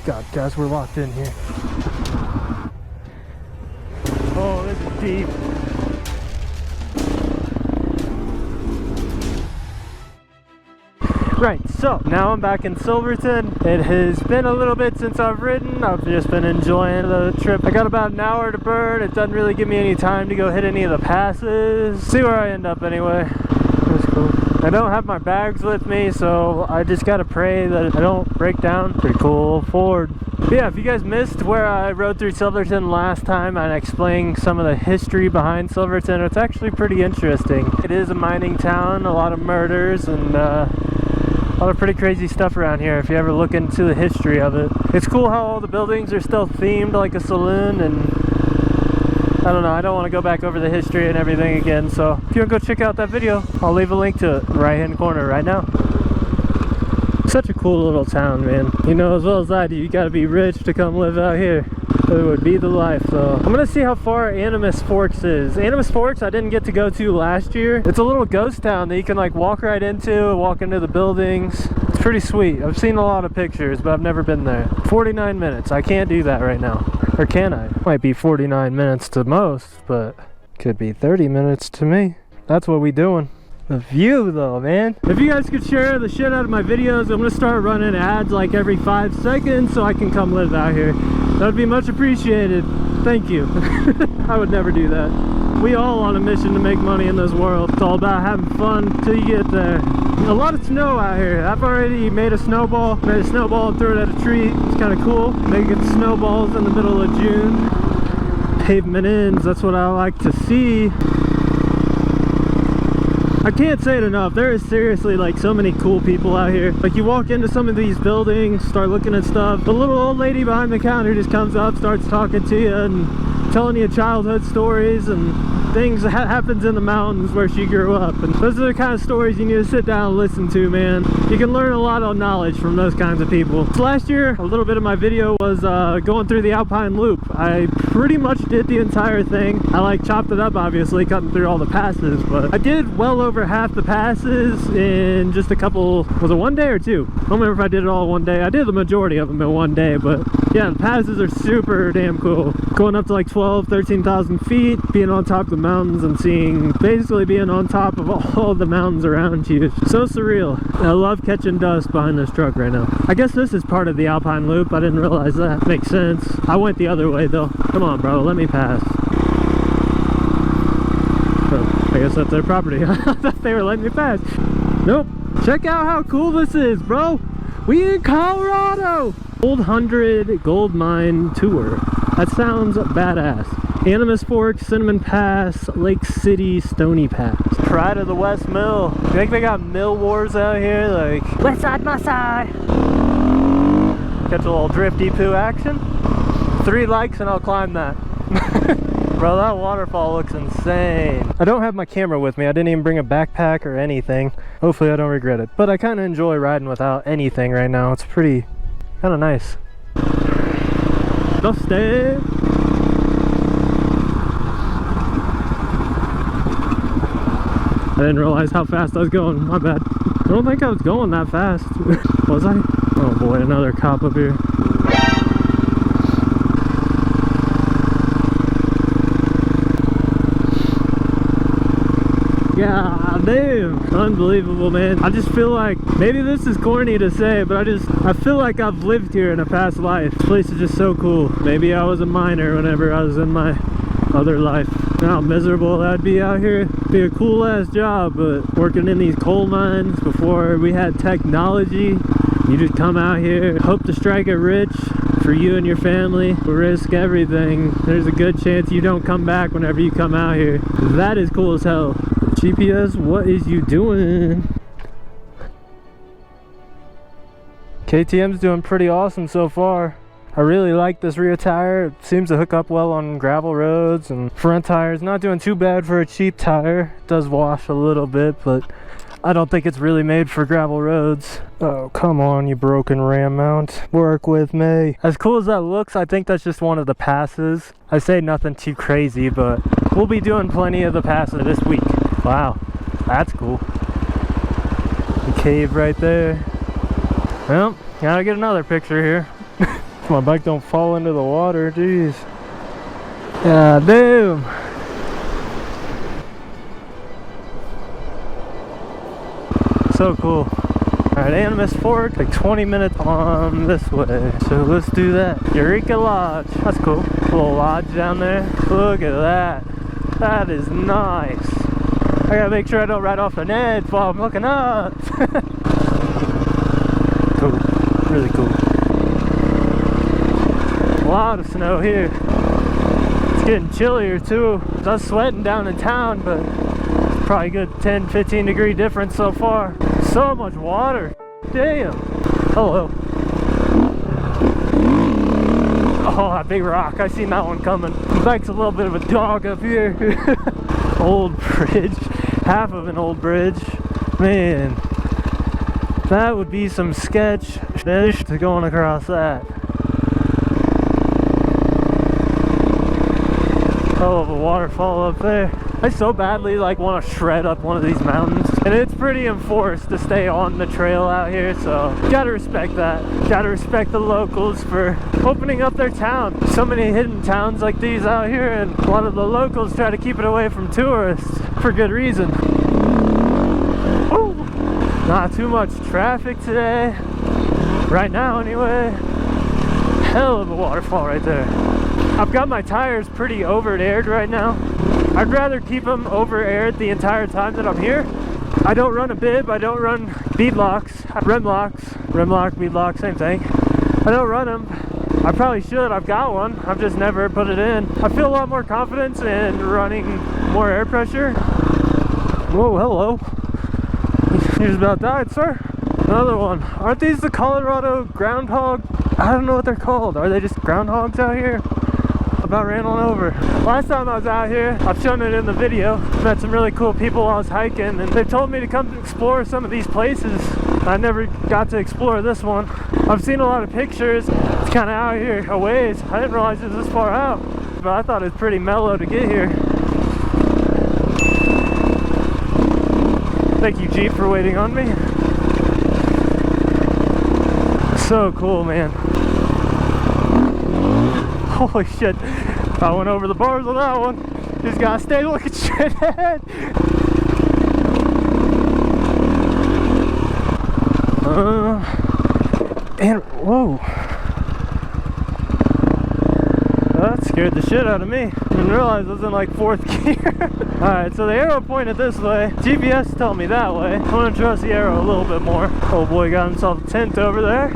God, guys, we're locked in here. Oh, this is deep. Right, so now I'm back in Silverton. It has been a little bit since I've ridden. I've just been enjoying the trip. I got about an hour to burn. It doesn't really give me any time to go hit any of the passes. See where I end up anyway. That's cool. I don't have my bags with me, so I just gotta pray that I don't break down. Pretty cool Ford. But yeah, if you guys missed where I rode through Silverton last time and explained some of the history behind Silverton, it's actually pretty interesting. It is a mining town, a lot of murders, and a lot of pretty crazy stuff around here if you ever look into the history of it. It's cool how all the buildings are still themed like a saloon, and I don't know, I don't want to go back over the history and everything again, so if you want to go check out that video, I'll leave a link to it in the right hand corner right now. Such a cool little town, man. You know as well as I do, you gotta be rich to come live out here. It would be the life, though. I'm gonna see how far Animas Forks is. Animas Forks I didn't get to go to last year. It's a little ghost town that you can like walk right into, walk into the buildings. It's pretty sweet. I've seen a lot of pictures, but I've never been there. 49 minutes. I can't do that right now. Or can I? Might be 49 minutes to most, but could be 30 minutes to me. That's what we doing. The view though, man. If you guys could share the shit out of my videos, I'm gonna start running ads like every 5 seconds so I can come live out here. That would be much appreciated. Thank you. I would never do that. We all on a mission to make money in this world. It's all about having fun till you get there. A lot of snow out here. I've already made a snowball. Made a snowball and threw it at a tree. It's kind of cool. Making snowballs in the middle of June. Pavement ends, that's what I like to see. I can't say it enough, there is seriously like so many cool people out here. Like you walk into some of these buildings, start looking at stuff, the little old lady behind the counter just comes up, starts talking to you and telling you childhood stories and things that happens in the mountains where she grew up. And those are the kind of stories you need to sit down and listen to, man. You can learn a lot of knowledge from those kinds of people. So last year, a little bit of my video was going through the Alpine Loop. I pretty much did the entire thing. I like chopped it up, obviously, cutting through all the passes, but I did well over half the passes in just a couple, was it one day or two? I don't remember if I did it all one day. I did the majority of them in one day, but yeah, the passes are super damn cool. Going up to like 12, 13,000 feet, being on top of the mountains and seeing, basically being on top of all the mountains around you. So surreal. I love catching dust behind this truck right now. I guess this is part of the Alpine Loop. I didn't realize that. Makes sense. I went the other way though. Come on, bro, let me pass. Oh, I guess that's their property. I thought they were letting me pass. Nope. Check out how cool this is, bro. We in Colorado. Old 100 Gold Mine Tour. That sounds badass. Animas Forks, Cinnamon Pass, Lake City, Stony Pass. Pride of the West Mill. You think they got mill wars out here? Like, west side, my side. Catch a little drifty poo action. 3 likes and I'll climb that. Bro, that waterfall looks insane. I don't have my camera with me. I didn't even bring a backpack or anything. Hopefully I don't regret it. But I kind of enjoy riding without anything right now. It's pretty, kind of nice. Dusty. I didn't realize how fast I was going, my bad. I don't think I was going that fast. Was I? Oh boy, another cop up here. God damn, unbelievable, man. I just feel like, maybe this is corny to say, but I feel like I've lived here in a past life. This place is just so cool. Maybe I was a miner whenever I was in my other life. How miserable that'd be out here. Be a cool ass job, but working in these coal mines before we had technology. You just come out here, hope to strike it rich for you and your family, risk everything. There's a good chance you don't come back whenever you come out here. That is cool as hell. GPS, what is you doing? KTM's doing pretty awesome so far. I really like this rear tire. It seems to hook up well on gravel roads, and front tire's not doing too bad for a cheap tire. It does wash a little bit, but I don't think it's really made for gravel roads. Oh, come on, you broken ram mount. Work with me. As cool as that looks, I think that's just one of the passes. I say nothing too crazy, but we'll be doing plenty of the passes this week. Wow, that's cool. The cave right there. Well, gotta get another picture here. My bike don't fall into the water, jeez. Yeah, damn. So cool. Alright, Animas Ford, like 20 minutes on this way. So let's do that. Eureka Lodge. That's cool. Little lodge down there. Look at that. That is nice. I gotta make sure I don't ride off an edge while I'm looking up. Cool. Really cool. A lot of snow here. It's getting chillier too. I was sweating down in town, but it's probably a good 10-15 degree difference so far. So much water. Damn. Hello. Oh, that big rock. I seen that one coming. The bike's a little bit of a dog up here. Old bridge. Half of an old bridge. Man. That would be some sketch fish to going across that. Hell of a waterfall up there. I so badly like want to shred up one of these mountains, and it's pretty enforced to stay on the trail out here, so gotta respect that. Gotta respect the locals for opening up their town. So many hidden towns like these out here, and a lot of the locals try to keep it away from tourists for good reason. Ooh. Not too much traffic today, right now anyway. Hell of a waterfall right there. I've got my tires pretty over-aired right now. I'd rather keep them over-aired the entire time that I'm here. I don't run a bib, I don't run bead locks, rim lock, bead lock, same thing. I don't run them. I probably should, I've got one, I've just never put it in. I feel a lot more confidence in running more air pressure. Whoa, hello. You just about died, sir. Another one. Aren't these the Colorado groundhog? I don't know what they're called. Are they just groundhogs out here? About ran on over. Last time I was out here, I've shown it in the video, met some really cool people while I was hiking, and they told me to come explore some of these places. I never got to explore this one. I've seen a lot of pictures. It's kind of out here a ways. I didn't realize it was this far out, but I thought it was pretty mellow to get here. Thank you, Jeep, for waiting on me. So cool, man. Holy shit. I went over the bars on that one. Just gotta stay looking straight ahead. And whoa. That scared the shit out of me. I didn't realize I was in like 4th gear. Alright, so the arrow pointed this way. GPS told me that way. I'm gonna trust the arrow a little bit more. Oh boy, got himself a tent over there.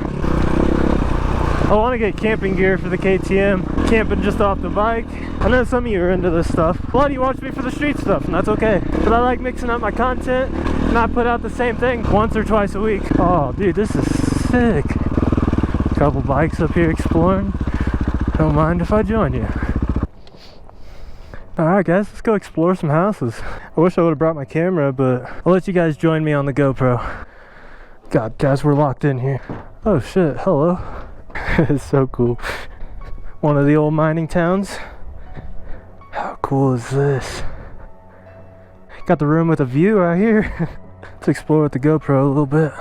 I want to get camping gear for the KTM. Camping just off the bike. I know some of you are into this stuff. A lot of you watch me for the street stuff, and that's okay. But I like mixing up my content, and I put out the same thing once or twice a week. Oh, dude, this is sick. Couple bikes up here exploring. Don't mind if I join you. Alright guys, let's go explore some houses. I wish I would have brought my camera, but I'll let you guys join me on the GoPro. God, guys, we're locked in here. Oh shit, hello. It's so cool. One of the old mining towns. How cool is this? Got the room with a view right here. Let's explore with the GoPro a little bit.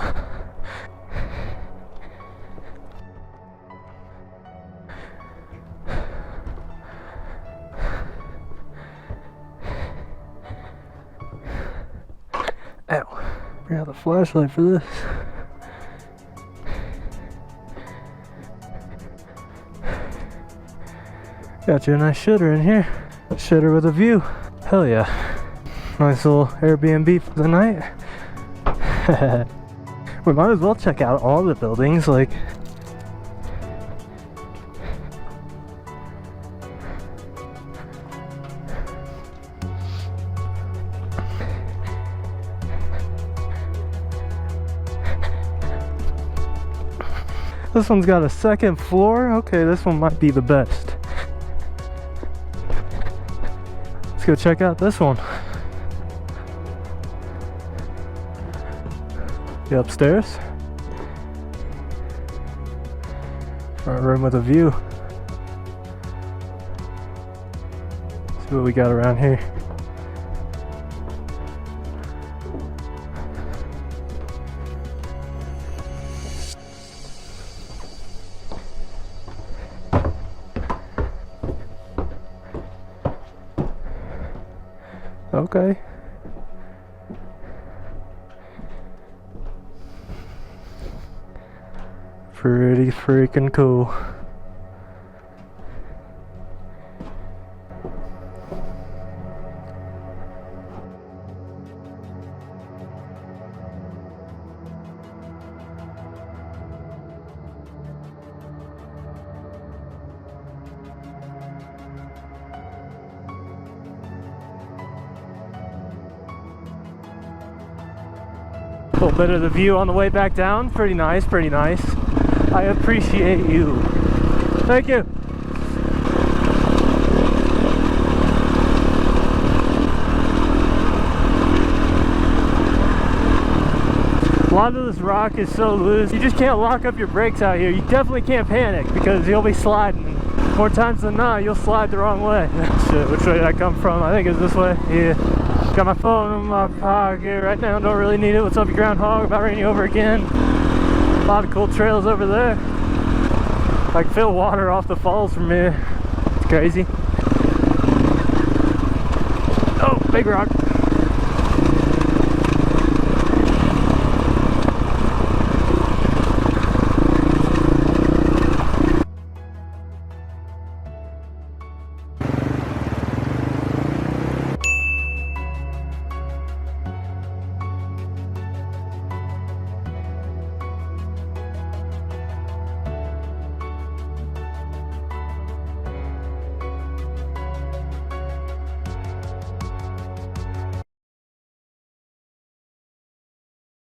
Ow. Bring out the flashlight for this. Got you a nice shitter in here. A shitter with a view. Hell yeah. Nice little Airbnb for the night. We might as well check out all the buildings, like. This one's got a 2nd floor. Okay, this one might be the best. Let's go check out this one. The upstairs. Front room with a view. See what we got around here. Okay. Pretty freaking cool. A little bit of the view on the way back down. Pretty nice, pretty nice. I appreciate you. Thank you. A lot of this rock is so loose, you just can't lock up your brakes out here. You definitely can't panic because you'll be sliding. More times than not, you'll slide the wrong way. Shit, which way did I come from? I think it's this way. Yeah. Got my phone in my pocket right now, don't really need it. What's up, you groundhog? About raining over again. A lot of cool trails over there. I can feel water off the falls from here. It's crazy. Oh, big rock.